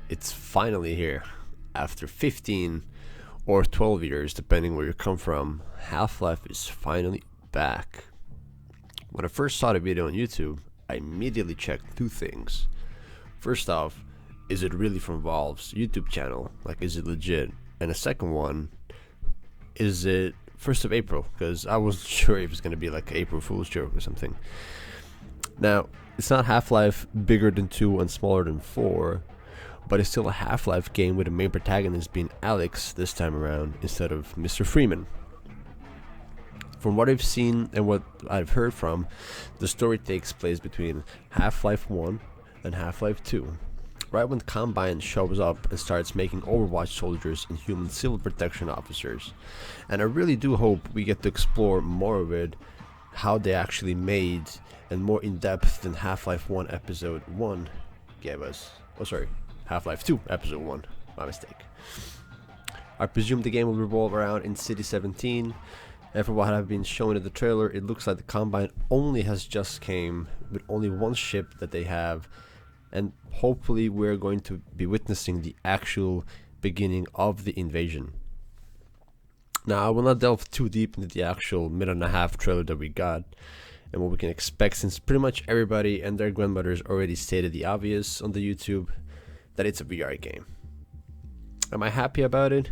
It's finally here. After 15 or 12 years, depending where you come from, Half-Life is finally back. When I first saw the video on YouTube, I immediately checked two things. First off, is it really from Valve's YouTube channel? Like, is it legit? And the second one, is it 1st of April? Because I wasn't sure if it's going to be like an April Fool's joke or something. Now, it's not Half-Life bigger than 2 and smaller than 4, but it's still a Half-Life game with the main protagonist being Alyx this time around instead of Mr. Freeman. From what I've seen and what I've heard from, the story takes place between Half-Life 1 and Half-Life 2, right when Combine shows up and starts making Overwatch soldiers and human civil protection officers. And I really do hope we get to explore more of it, how they actually made, and more in depth than Half-Life 1 Episode 1 gave us. Oh, sorry, Half-Life 2 Episode 1, my mistake. I presume the game will revolve around in City 17, and from what I've been shown in the trailer, it looks like the Combine only has just came with only one ship that they have, and hopefully we're going to be witnessing the actual beginning of the invasion. Now, I will not delve too deep into the actual minute and a half trailer that we got and what we can expect, since pretty much everybody and their grandmothers already stated the obvious on the YouTube, that it's a VR game. Am I happy about it?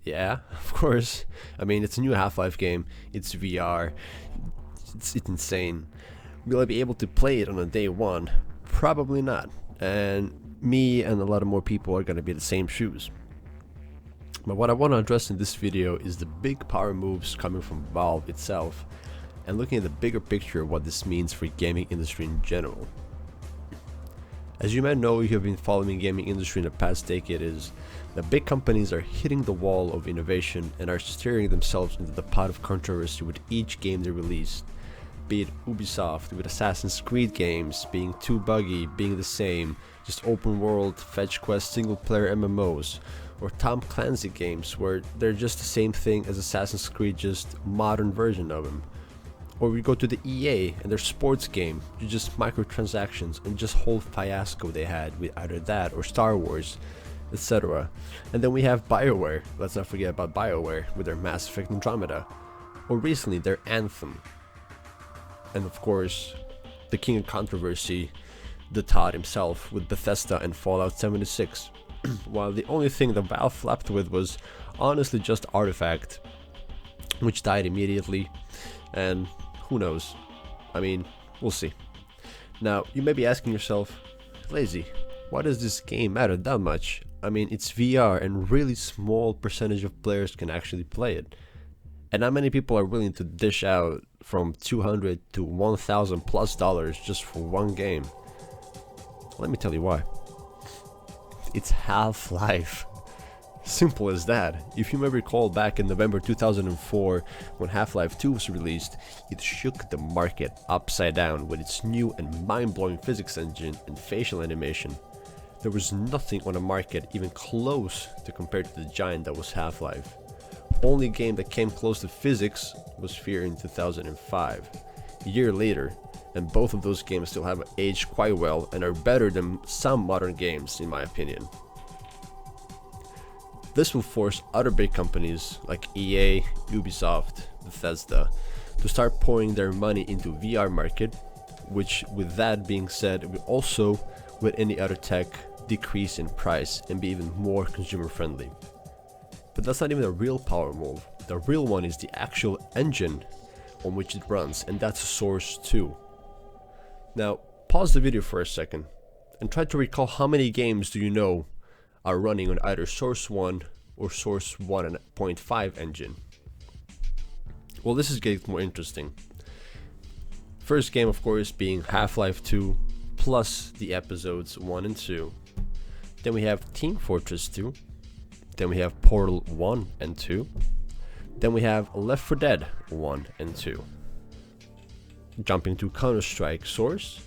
Yeah, of course. I mean, it's a new Half-Life game, it's VR, it's insane. Will I be able to play it on a day one? Probably not. And me and a lot of more people are going to be in the same shoes. But what I want to address in this video is the big power moves coming from Valve itself, and looking at the bigger picture of what this means for gaming industry in general. As you might know, if you have been following gaming industry in the past decade, is that big companies are hitting the wall of innovation and are steering themselves into the pot of controversy with each game they release. Be it Ubisoft with Assassin's Creed games being too buggy, being the same, just open world, fetch quest single player MMOs, or Tom Clancy games where they're just the same thing as Assassin's Creed, just modern version of them. Or we go to the EA and their sports game, just microtransactions and just whole fiasco they had with either that or Star Wars, etc. And then we have BioWare, let's not forget about BioWare with their Mass Effect Andromeda, or recently their Anthem. And of course, the king of controversy, the Todd himself, with Bethesda and Fallout 76. While the only thing that Valve flapped with was honestly just Artifact, which died immediately, and who knows? I mean, we'll see. Now, you may be asking yourself, Lazy, why does this game matter that much? I mean, it's VR and really small percentage of players can actually play it. And not many people are willing to dish out from $200 to $1,000 plus just for one game. Let me tell you why. It's Half-Life. Simple as that. If you may recall, back in November 2004, when Half-Life 2 was released, it shook the market upside down with its new and mind-blowing physics engine and facial animation. There was nothing on the market even close to compare to the giant that was Half-Life. Only game that came close to physics was Fear in 2005. A year later, and both of those games still have aged quite well and are better than some modern games in my opinion. This will force other big companies like EA, Ubisoft, Bethesda to start pouring their money into VR market, which, with that being said, will also, with any other tech, decrease in price and be even more consumer friendly. But that's not even a real power move. The real one is the actual engine on which it runs, and that's Source 2. Now, pause the video for a second and try to recall how many games do you know are running on either Source 1 or Source 1.5 engine. Well, this is getting more interesting. First game, of course, being Half-Life 2 plus the episodes 1 and 2. Then we have Team Fortress 2. Then we have Portal 1 and 2. Then we have Left 4 Dead 1 and 2. Jumping to Counter-Strike Source.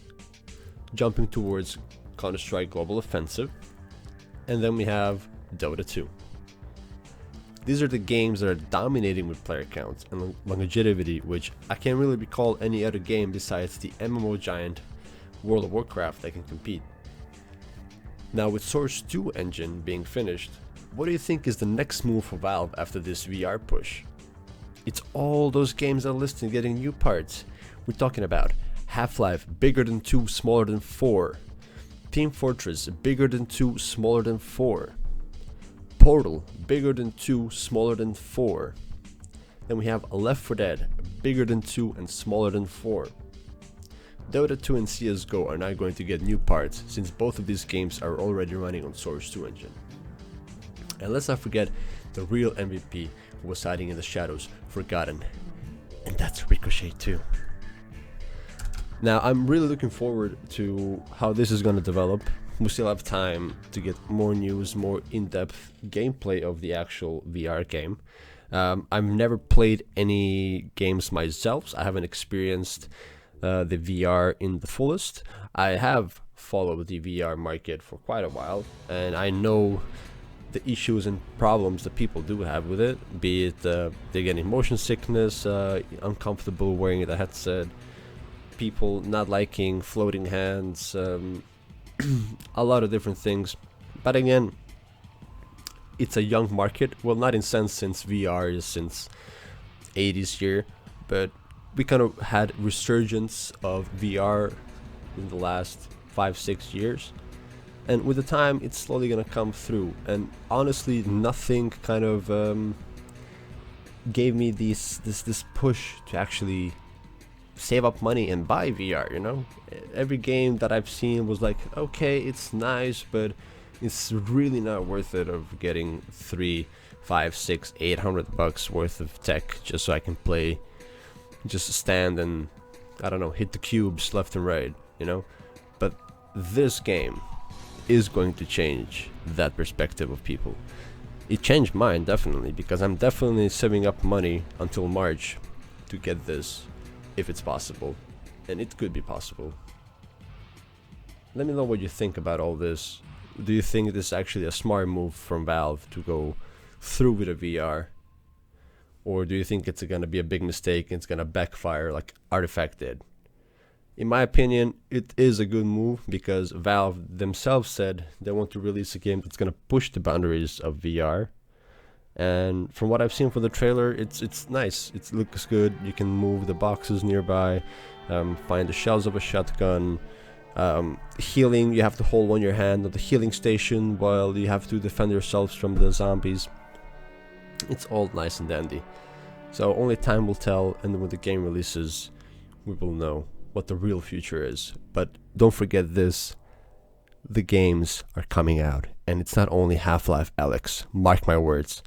Jumping towards Counter-Strike Global Offensive. And then we have Dota 2. These are the games that are dominating with player counts and longevity, which I can't really recall any other game besides the MMO giant World of Warcraft that can compete. Now with Source 2 engine being finished, what do you think is the next move for Valve after this VR push? It's all those games that are listed getting new parts. We're talking about Half-Life, bigger than 2, smaller than 4. Team Fortress, bigger than 2, smaller than 4. Portal, bigger than 2, smaller than 4. Then we have Left 4 Dead, bigger than 2 and smaller than 4. Dota 2 and CSGO are now going to get new parts, since both of these games are already running on Source 2 engine. And let's not forget the real MVP who was hiding in the shadows, forgotten, and that's Ricochet 2. Now I'm really looking forward to how this is going to develop. We still have time to get more news, more in-depth gameplay of the actual VR game. I've never played any games myself, so I haven't experienced the VR in the fullest. I have followed the VR market for quite a while, and I know the issues and problems that people do have with it, be it they're getting motion sickness, uncomfortable wearing the headset, people not liking floating hands, a lot of different things. But again, it's a young market. Well, not in sense since VR is since 80s year, but we kind of had resurgence of VR in the last 5-6 years, and with the time it's slowly gonna come through. And honestly, nothing kind of gave me this push to actually save up money and buy VR, you know. Every game that I've seen was like, okay, it's nice, but it's really not worth it of getting 3, 5, 6, 800 bucks worth of tech just so I can play, just stand and, I don't know, hit the cubes left and right, you know. But this game is going to change that perspective of people. It changed mine, definitely, because I'm definitely saving up money until March to get this, if it's possible, and it could be possible. Let me know what you think about all this. Do you think this is actually a smart move from Valve to go through with a VR? Or do you think it's gonna be a big mistake and it's gonna backfire like Artifact did? In my opinion, it is a good move because Valve themselves said they want to release a game that's gonna push the boundaries of VR. And from what I've seen from the trailer, it's nice. It looks good. You can move the boxes nearby, find the shells of a shotgun. Healing, you have to hold on your hand on the healing station while you have to defend yourselves from the zombies. It's all nice and dandy. So only time will tell, and when the game releases, we will know what the real future is. But don't forget this, the games are coming out, and it's not only Half-Life Alyx, mark my words.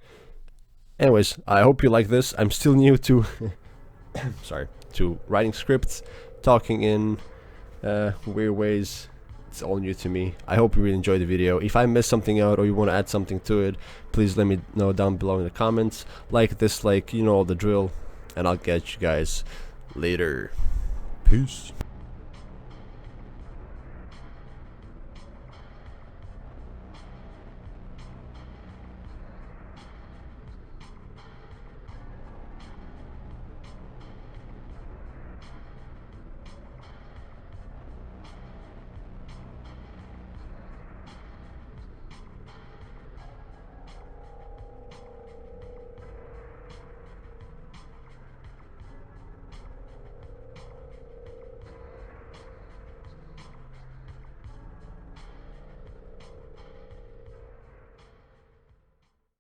Anyways, I hope you like this. I'm still new to to writing scripts, talking in weird ways. It's all new to me. I hope you really enjoyed the video. If I missed something out or you want to add something to it, please let me know down below in the comments. Like, dislike, you know all the drill, and I'll catch you guys later. Peace.